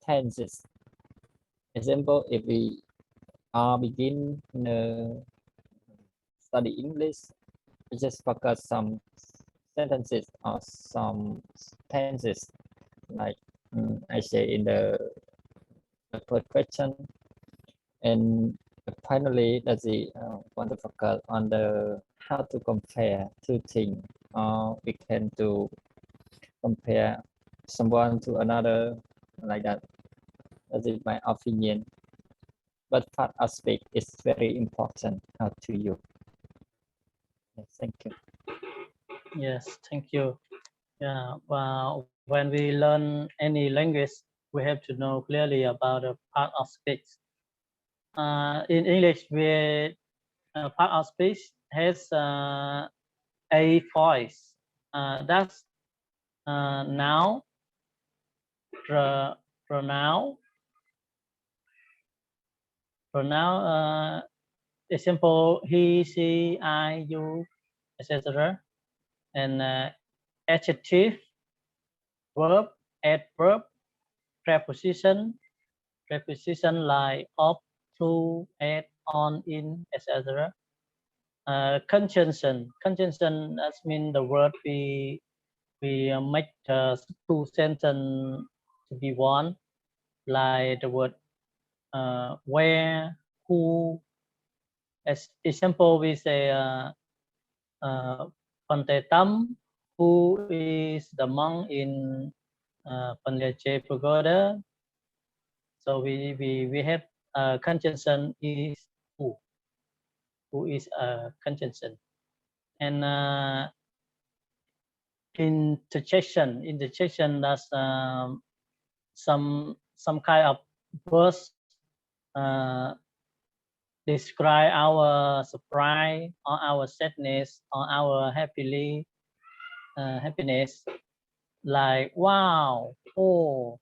Speaker 1: tenses. Example, if we are begin study English, we just focus some sentences or some tenses, like I say in the first question, and finally that we want to focus on the how to compare two things. We can to compare someone to another, like that. That is my opinion. But part aspect is very important to you. Yes, thank you.
Speaker 2: Yes, thank you. Yeah, well, when we learn any language, we have to know clearly about the part of speech. In English, we part of speech has a voice. That's noun, pronoun, example he, she, I, you, etc. And adjective, verb, adverb, preposition like of, to, at, on, in, etc. Conjunction that means the word we make two sentences to be one, like the word where, who. As example, we say Phante Tam, who is the monk in Panyache Pagoda. So we have conjunction is who is a conjunction, and interjection that's some kind of words describe our surprise or our sadness or our happiness, like wow, oh,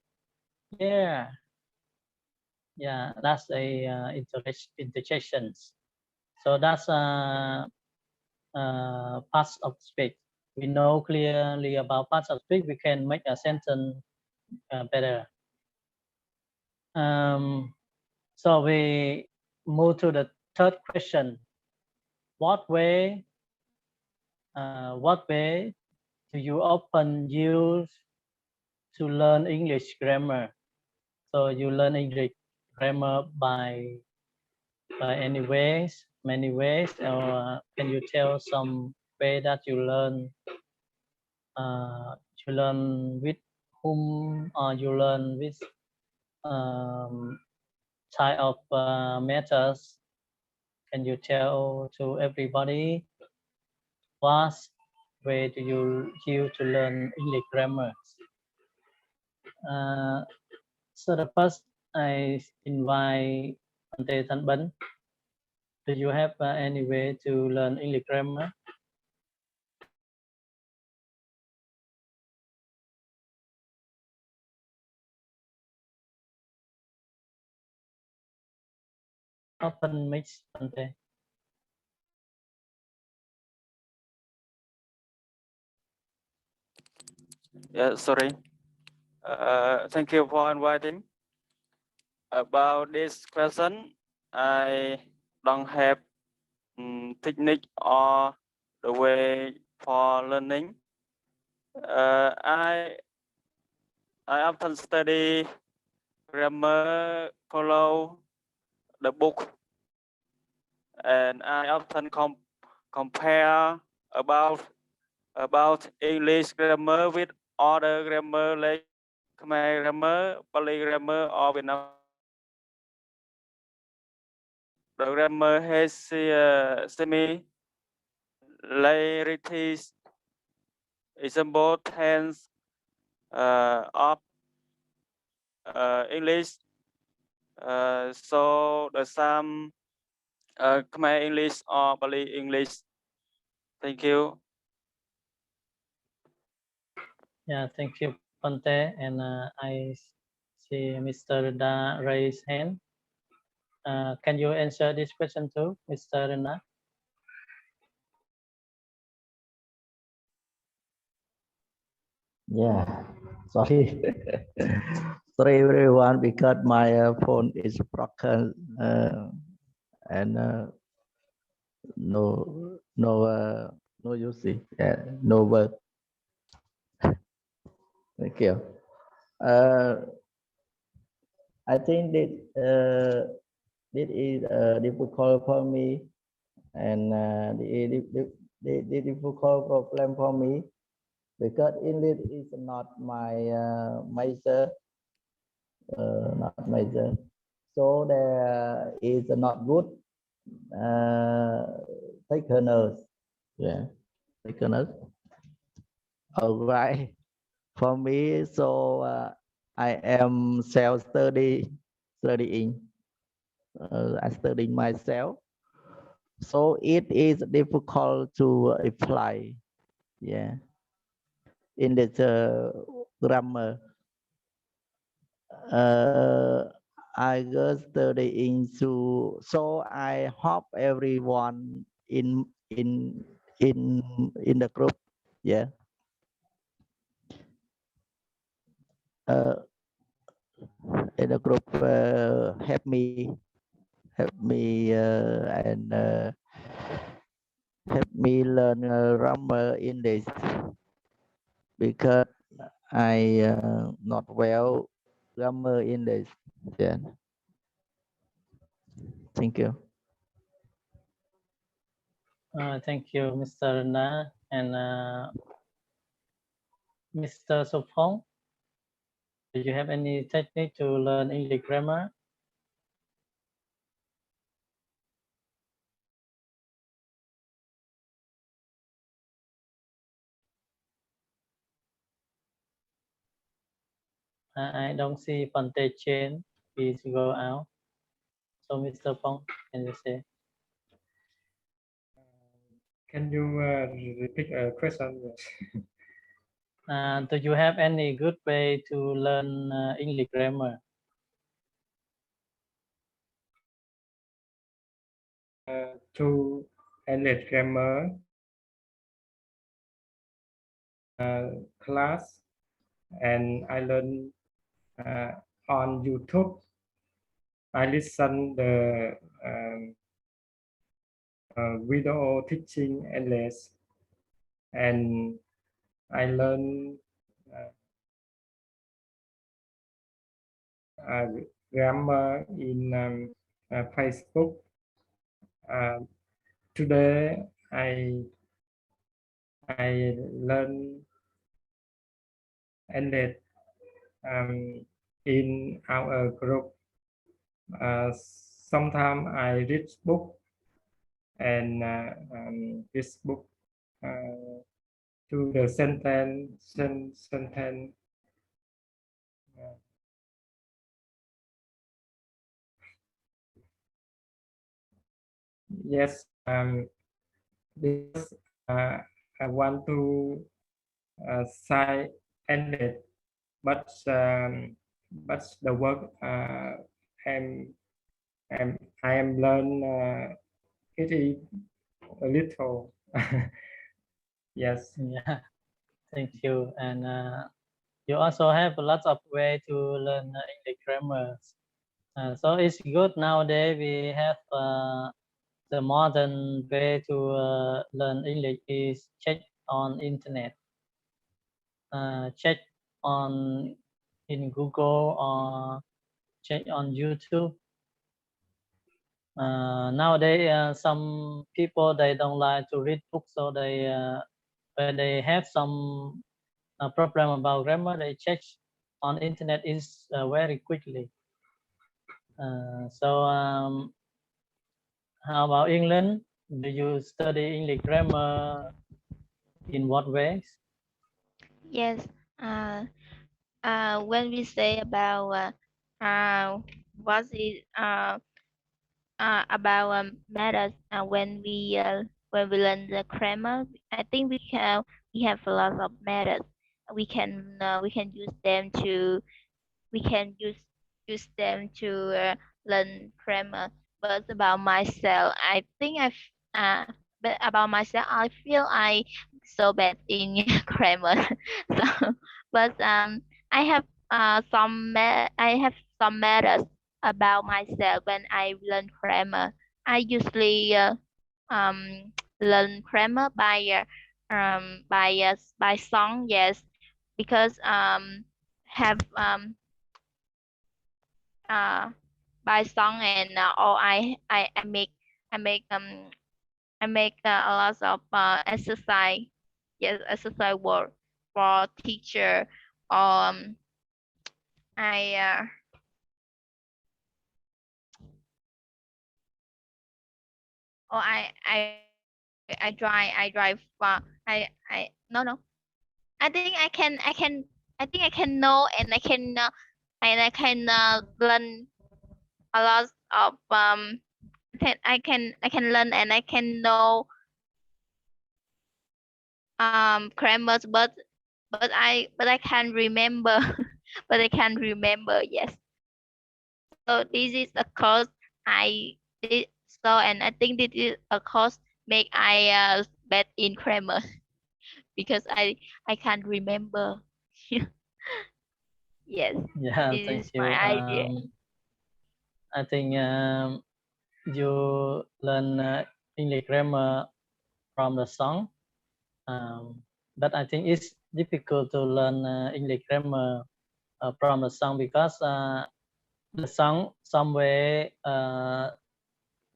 Speaker 2: yeah, that's a interjections. So that's parts of speech. We know clearly about parts of speech, we can make a sentence better. So we move to the third question. What way do you often use to learn English grammar? So you learn English grammar by many ways, or can you tell some way that you learn with whom, or you learn with type of methods? Can you tell to everybody what way do you use to learn English grammar? So the first, I invite Ante Thanban. Do you have any way to learn English grammar? Open mic, Ante.
Speaker 7: Yeah, sorry. Thank you for inviting. About this question, I don't have technique or the way for learning. I often study grammar, follow the book, and I often compare about English grammar with other grammar like Khmer grammar, Pali grammar, or Vietnam. The grammar has similarities. Example, tense of English. So the some Khmer English or Pali English. Thank you.
Speaker 2: Yeah, thank you. Pante, and I see Mr. Da raise hand. Can you answer this question too, Mr. Rena?
Speaker 10: Yeah, sorry. Sorry everyone, because my phone is broken and no using, no word. Thank you. I think that this is difficult for me, and the difficult problem for me because English is not my major, not major. So there is not good takerness. Yeah, takerness. All right. For me, so I am self-studying. I study myself. So it is difficult to apply. Yeah. In the grammar. I go studying so I hope everyone in the group. Yeah. In the group help me and help me learn grammar English because I not well grammar English. Yeah. Thank you.
Speaker 2: Thank you, Mr. Rena, and Mr. Sopong. Do you have any technique to learn English grammar? I don't see Pante Chen. Please go out. So, Mr. Pong, can you say?
Speaker 8: Can you repeat a question?
Speaker 2: Do you have any good way to learn English grammar?
Speaker 8: To English grammar class, and I learn on YouTube. I listen the video teaching English, and I learn grammar in Facebook. Today I learn English in our group. Sometimes I read book and this book to the sentence. Yes, because I want to say English, but the work I am learn it is a little. Yes.
Speaker 2: Yeah, thank you. And you also have a lot of way to learn English grammar. So it's good nowadays we have the modern way to learn English is check on internet. Check on in Google or check on YouTube. Nowadays, some people they don't like to read books, so they when they have some problem about grammar, they check on internet is very quickly. So how about England? Do you study English grammar in what ways?
Speaker 5: Yes. When we say about what is about methods when we learn the grammar, I think we have a lot of methods we can use them to use them to learn grammar. But about myself, I think but about myself, I feel I so bad in grammar. So, but I have I have some matters about myself when I learn grammar. I usually learn grammar by song, yes, because have uh by song, and or I make a lot of exercise, yes, exercise work for teacher. I or I drive I no, I think I think I can know, and I can learn a lot of I can learn, and I can know grammars, but I can't remember. But I can't remember, yes. So this is a course I did, so, and I think this is a course make I bad in grammar because I can't remember. Yes,
Speaker 2: Yeah,
Speaker 5: this
Speaker 2: thank
Speaker 5: is my
Speaker 2: you.
Speaker 5: idea.
Speaker 2: I think you learn English grammar from the song, but I think it's difficult to learn English grammar from the song because the song somewhere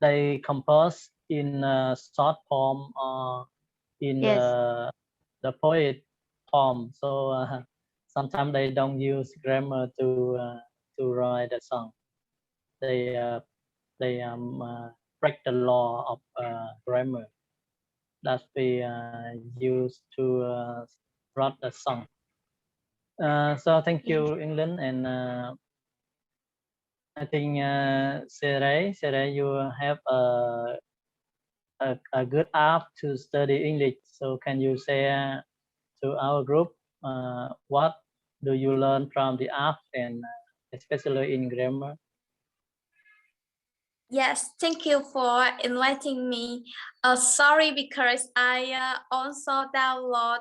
Speaker 2: they compose in short form or in
Speaker 5: Yes.
Speaker 2: the poet form. So sometimes they don't use grammar to write the song. They break the law of grammar that we use to write the song. So thank you, England, and I think Sere, you have a good app to study English. So can you share to our group what do you learn from the app, and especially in grammar?
Speaker 4: Yes, thank you for inviting me. Sorry because I also download.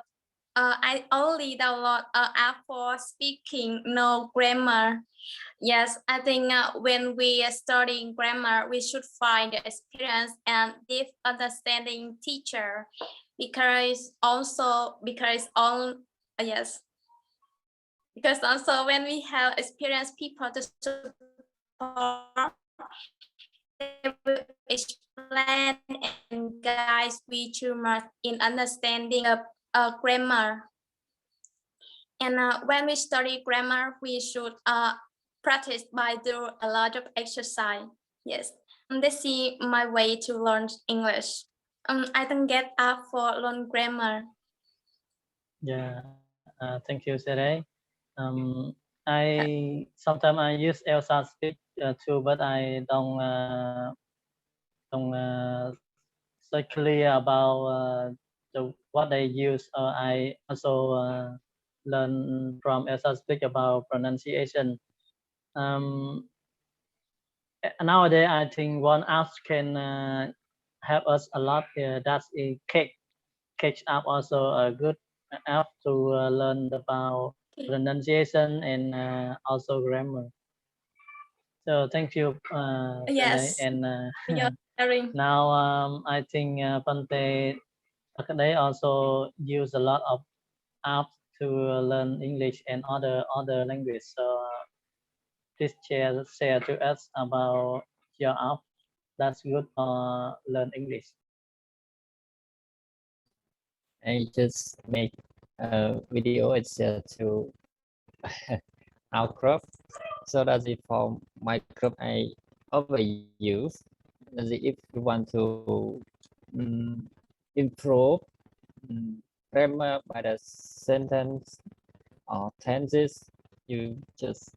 Speaker 4: I only download an app for speaking, no grammar. Yes, I think when we are studying grammar, we should find the experience and deep understanding teacher, because also yes, because also when we have experienced people to support, they will explain and guide we too much in understanding of grammar. And when we study grammar, we should practice by doing a lot of exercise. Yes, and this is my way to learn English. I don't get up for learn grammar.
Speaker 2: Yeah, thank you, Sere. I sometimes I use Elsa speak too, but I don't so clear about what they use. I also learn from Elsa speak about pronunciation. Nowadays, I think one app can help us a lot. That's a Catch Up, also a good app to learn about pronunciation and also grammar. So thank you,
Speaker 4: Yes,
Speaker 2: and
Speaker 4: you're sharing.
Speaker 2: now I think Pante they also use a lot of apps to learn English and other language. So please share to us about your app that's good for learn English.
Speaker 1: I just make a video itself to our group, so that if for my group I overuse, that if you want to improve grammar by the sentence or tenses, you just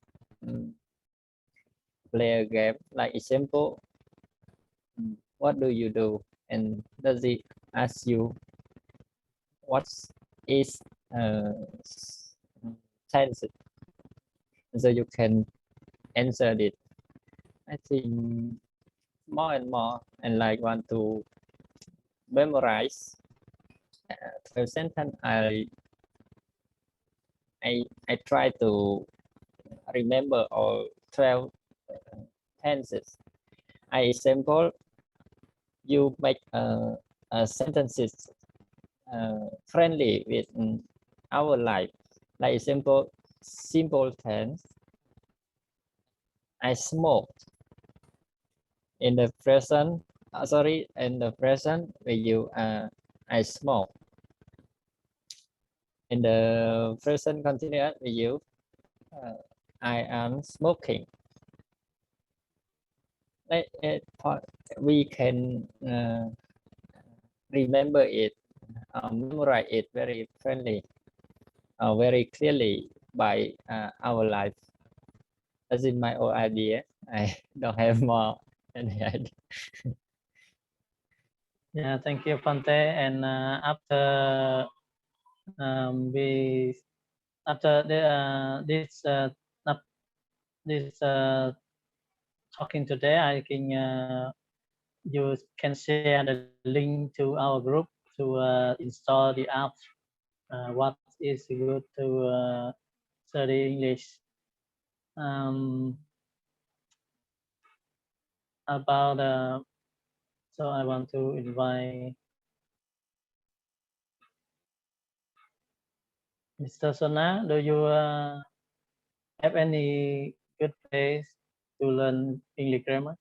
Speaker 1: play a game. Like example, what do you do? And does it ask you what is tenses. So you can answer it. I think more and more, and like want to memorize 12 sentence. I try to remember all 12 tenses. I example, you make sentences friendly with our life. Like example, simple tense. I smoke. In the present, in the present, we use I smoke. In the present continuous, we use I am smoking. We can remember it, memorize it very friendly, very clearly by our life. That's in my own idea. I don't have more any idea.
Speaker 2: Yeah, thank you, Fante. And after this talking today, I think you can share the link to our group to install the app. What is good to study English. About so I want to invite Mr. Sona. Do you have any good place to learn English grammar?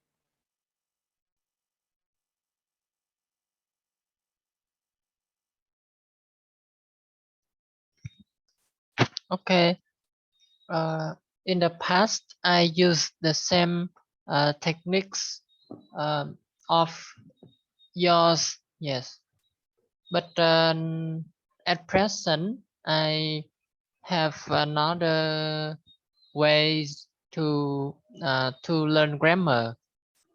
Speaker 6: Okay. In the past, I used the same techniques of yours. Yes, but at present, I have another ways to learn grammar.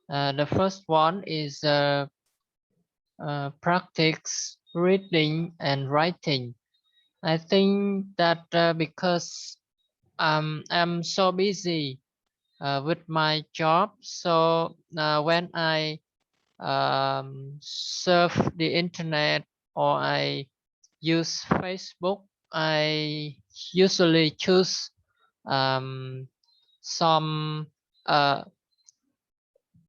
Speaker 6: The first one is practice reading and writing. I think that because I'm so busy with my job, so when I surf the internet or I use Facebook, I usually choose some